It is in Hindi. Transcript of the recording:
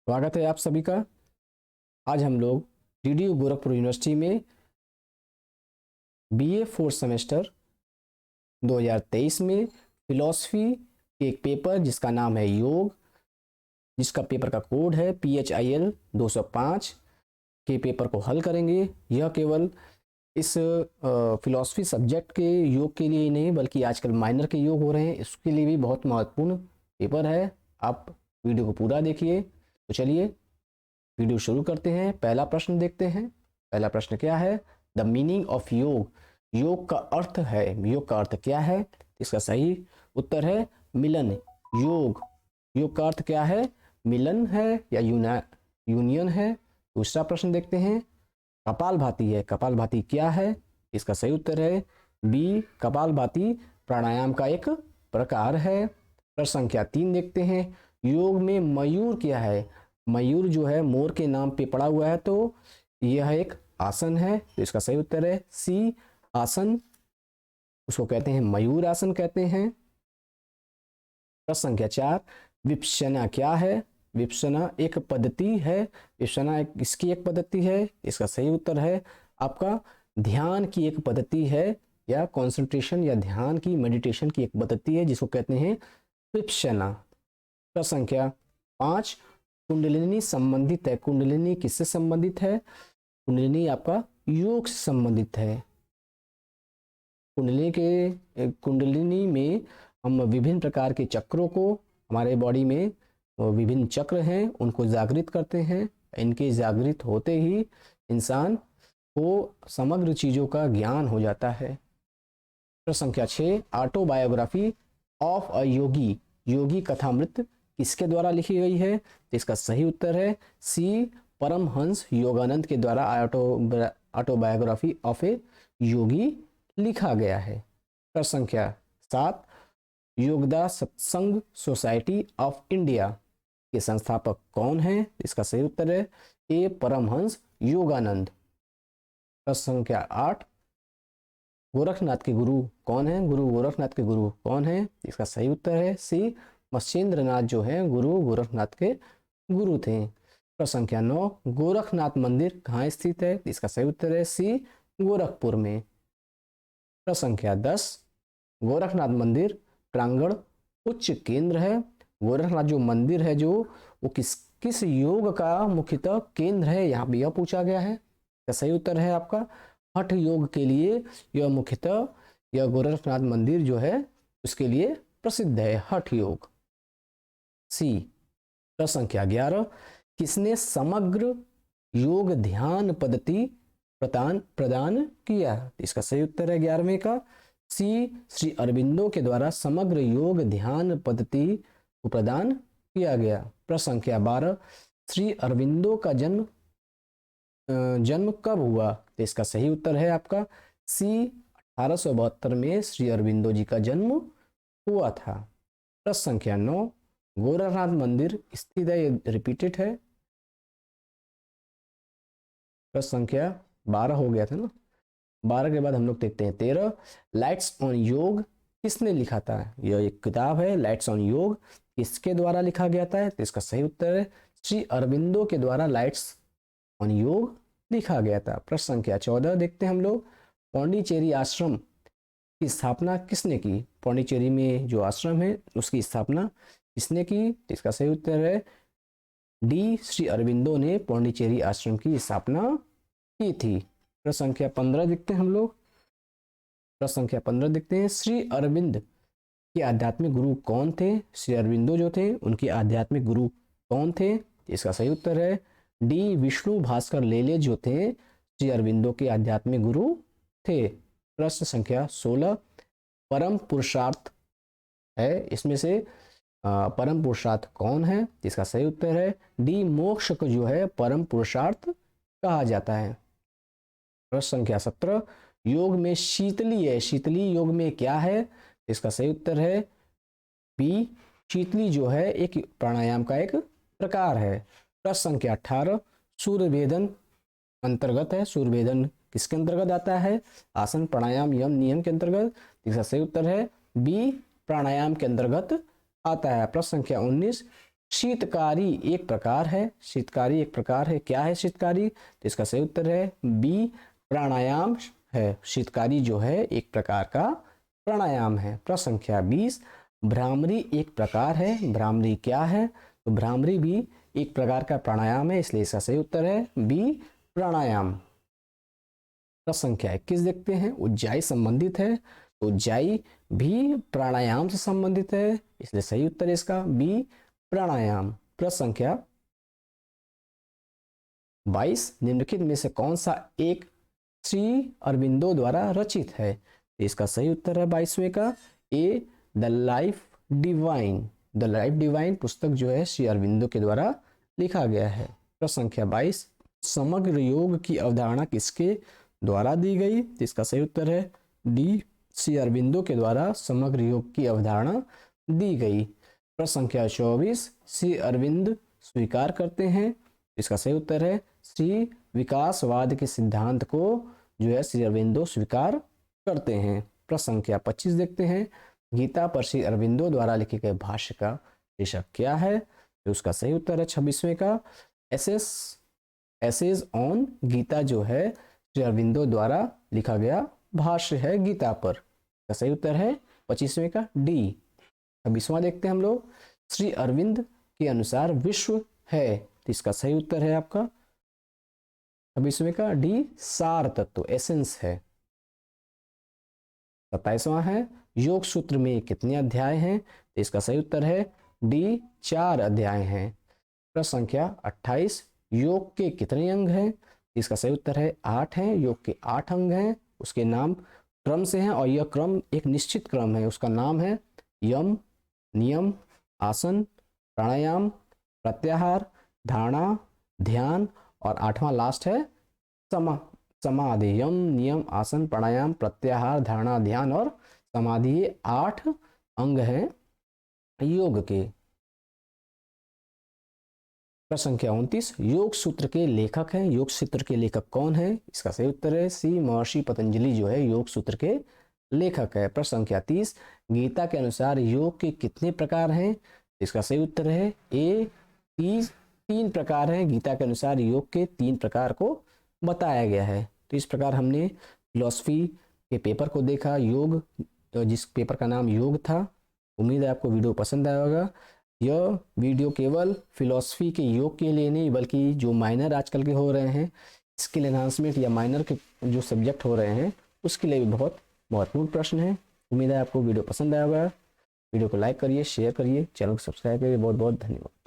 स्वागत है आप सभी का। आज हम लोग डीडीयू गोरखपुर यूनिवर्सिटी में बीए फोर्थ सेमेस्टर 2023 में फिलॉसफी के एक पेपर जिसका नाम है योग, जिसका पेपर का कोड है PHIL 205 के पेपर को हल करेंगे। यह केवल इस फिलॉसफी सब्जेक्ट के योग के लिए ही नहीं बल्कि आजकल माइनर के योग हो रहे हैं, इसके लिए भी बहुत महत्वपूर्ण पेपर है। आप वीडियो को पूरा देखिए। तो चलिए वीडियो शुरू करते हैं। पहला प्रश्न देखते हैं। पहला प्रश्न क्या है? द मीनिंग ऑफ योग। योग का अर्थ है, योग का अर्थ क्या है? इसका सही उत्तर है मिलन। योग का अर्थ क्या है? मिलन है या यूनियन है। दूसरा प्रश्न देखते हैं। कपालभाति है, कपालभाति क्या है? इसका सही उत्तर है बी, कपालभाति प्राणायाम का एक प्रकार है। प्रश्न संख्या 3 देखते हैं। योग में मयूर क्या है? मयूर जो है मोर के नाम पे पड़ा हुआ है, तो यह एक आसन है। तो इसका सही उत्तर है सी, आसन। उसको कहते हैं मयूर आसन कहते हैं। प्रश्न संख्या 4, विपश्यना क्या है? विपश्यना एक पद्धति है। विपश्यना किसकी एक पद्धति है? इसका सही उत्तर है आपका ध्यान की एक पद्धति है, या कंसंट्रेशन या ध्यान की, मेडिटेशन की एक पद्धति है जिसको कहते हैं विपश्यना। प्रश्न संख्या 5, कुंडलिनी संबंधित है। कुंडलिनी किससे संबंधित है? कुंडलिनी आपका योग से संबंधित है। कुंडलिनी में हम विभिन्न प्रकार के चक्रों को, हमारे बॉडी में विभिन्न चक्र हैं, उनको जागृत करते हैं। इनके जागृत होते ही इंसान को समग्र चीजों का ज्ञान हो जाता है। प्रश्न संख्या 6, ऑटोबायोग्राफी ऑफ अ योगी। योगी कथामृत किसके द्वारा लिखी गई है? तो इसका सही उत्तर है सी, परमहंस योगानंद के द्वारा ऑटोबायोग्राफी ऑफ ए योगी लिखा गया है। प्रश्न संख्या 7, योगदा सत्संग सोसाइटी ऑफ इंडिया के संस्थापक कौन है? इसका सही उत्तर है ए, परमहंस योगानंद। प्रश्न संख्या 8, गोरखनाथ के गुरु कौन है? गुरु गोरखनाथ के गुरु कौन है? इसका सही उत्तर है सी, मत्स्येंद्रनाथ जो है गुरु गोरखनाथ के गुरु थे। प्रश्न संख्या 9, गोरखनाथ मंदिर कहाँ स्थित है? इसका सही उत्तर है सी, गोरखपुर में। प्रश्न संख्या 10, गोरखनाथ मंदिर प्रांगण उच्च केंद्र है। गोरखनाथ जो मंदिर है जो वो किस योग का मुख्यतः केंद्र है? यहाँ पे यह पूछा गया है। इसका सही उत्तर है आपका हठ योग के लिए यह मुख्यतः, यह गोरखनाथ मंदिर जो है उसके लिए प्रसिद्ध है, हठ योग, सी। प्रश्न संख्या 11, किसने समग्र योग ध्यान पद्धति प्रदान किया? इसका सही उत्तर है 11वें का सी, श्री अरविंदो के द्वारा समग्र योग ध्यान पद्धति को प्रदान किया गया। प्रश्न संख्या 12, श्री अरविंदो का जन्म कब हुआ? तो इसका सही उत्तर है आपका सी, 1872 में श्री अरविंदो जी का जन्म हुआ था। प्रश्न संख्या 9, गोरखनाथ मंदिर स्थित है, ये रिपीटेड है। प्रश्न संख्या 12 हो गया था ना। 12 के बाद हम लोग देखते हैं 13, लाइट्स ऑन योग किसने लिखा था? यह एक किताब है, लाइट्स ऑन योग, किसके द्वारा लिखा गया था? तो इसका सही उत्तर है श्री अरविंदो के द्वारा लाइट्स ऑन योग लिखा गया था। प्रश्न संख्या 14 देखते हैं हम लोग, पौंडीचेरी आश्रम की स्थापना किसने की? पौंडीचेरी में जो आश्रम है उसकी स्थापना किसने की? तो इसका सही उत्तर है डी, श्री अरविंदो ने पौंडीचेरी आश्रम की स्थापना की थी। प्रश्न संख्या 15 देखते हैं हम लोग। प्रश्न संख्या 15 देखते हैं, श्री अरविंद के आध्यात्मिक गुरु कौन थे? श्री अरविंदो जो थे उनके आध्यात्मिक गुरु कौन थे? इसका सही उत्तर है डी, विष्णु भास्कर लेले जो थे श्री अरविंदो के आध्यात्मिक गुरु थे। प्रश्न संख्या 16, परम पुरुषार्थ है, इसमें से परम पुरुषार्थ कौन है? इसका सही उत्तर है डी, मोक्ष को जो है परम पुरुषार्थ कहा जाता है। प्रश्न संख्या 17, योग में शीतली है, शीतली योग में क्या है? इसका सही उत्तर है बी, शीतली जो है एक प्राणायाम का एक प्रकार है। प्रश्न संख्या 18, सूर्यभेदन अंतर्गत है। सूर्यभेदन किसके अंतर्गत आता है? आसन प्राणायाम यम नियम के अंतर्गत। इसका सही उत्तर है बी, प्राणायाम के अंतर्गत आता है। प्रश्न संख्या 19, शीतकारी एक प्रकार है, शीतकारी एक प्रकार है। क्या है शीतकारी? तो इसका सही उत्तर है बी, प्राणायाम है। शीतकारी जो है एक प्रकार का प्राणायाम है। प्रश्न संख्या 20, भ्रामरी एक प्रकार है। भ्रामरी क्या है? तो भ्रामरी भी एक प्रकार का प्राणायाम है, इसलिए इसका सही उत्तर है बी, प्राणायाम। प्रश्न संख्या 21 देखते हैं, उज्जाई संबंधित है। तो उज्जाई भी प्राणायाम से संबंधित है, इसलिए सही उत्तर है इसका बी, प्राणायाम। प्रश्न संख्या 22, निम्नलिखित में से कौन सा एक श्री अरविंदो द्वारा रचित है? तो इसका सही उत्तर है 22वें का A, the life divine. The life divine पुस्तक जो है श्री अरविंदो के द्वारा लिखा गया है। प्रश्न संख्या 22, समग्र योग की अवधारणा किसके द्वारा दी गई? तो इसका सही उत्तर है डी, श्री अरविंदो के द्वारा समग्र योग की अवधारणा दी गई। प्रश्न संख्या 24, श्री अरविंद स्वीकार करते हैं। इसका सही उत्तर है श्री विकासवाद के सिद्धांत को जो है श्री अरविंदो स्वीकार करते हैं। प्रश्न संख्या 25 देखते हैं, गीता पर श्री अरविंदो द्वारा लिखे गए भाष्य का शीर्षक क्या है? तो उसका सही उत्तर है 26वें का एसेज ऑन गीता, जो है श्री अरविंदो द्वारा लिखा गया भाष्य है गीता पर। इसका सही उत्तर है 25वें का डी। 26वां देखते हैं हम लोग, श्री अरविंद के अनुसार विश्व है। तो इसका सही उत्तर है आपका 26वें का डी, सार तत्व, एसेंस है। 27वां है, योग सूत्र में कितने अध्याय हैं? तो इसका सही उत्तर है डी, 4 अध्याय हैं। प्रश्न संख्या 28, योग के कितने अंग हैं? इसका सही उत्तर है 8 हैं। योग के 8 अंग हैं, उसके नाम क्रम से हैं और यह क्रम एक निश्चित क्रम है। उसका नाम है यम, नियम, आसन, प्राणायाम, प्रत्याहार, धारणा, ध्यान और 8वां लास्ट है समाधि। यम, नियम, आसन, प्राणायाम, प्रत्याहार, धारणा, ध्यान और समाधि, ये 8 अंग हैं योग के। प्रश्न संख्या 29, योग सूत्र के लेखक हैं। योग सूत्र के लेखक कौन है? इसका सही उत्तर है सी, महर्षि पतंजलि जो है योग सूत्र के लेखक है। प्रश्न संख्या 30, गीता के अनुसार योग के कितने प्रकार हैं? इसका सही उत्तर है ए, 3 प्रकार हैं। गीता के अनुसार योग के 3 प्रकार को बताया गया है। तो इस प्रकार हमने फिलॉसफी के पेपर को देखा, योग, जिस पेपर का नाम योग था। उम्मीद है आपको वीडियो पसंद आया होगा। यह वीडियो केवल फिलॉसफी के योग के लिए नहीं, बल्कि जो माइनर आजकल के हो रहे हैं, स्किल एनहांसमेंट या माइनर के जो सब्जेक्ट हो रहे हैं, उसके लिए भी बहुत महत्वपूर्ण प्रश्न है। उम्मीद है आपको वीडियो पसंद आया होगा। वीडियो को लाइक करिए, शेयर करिए, चैनल को सब्सक्राइब करिए। बहुत बहुत धन्यवाद।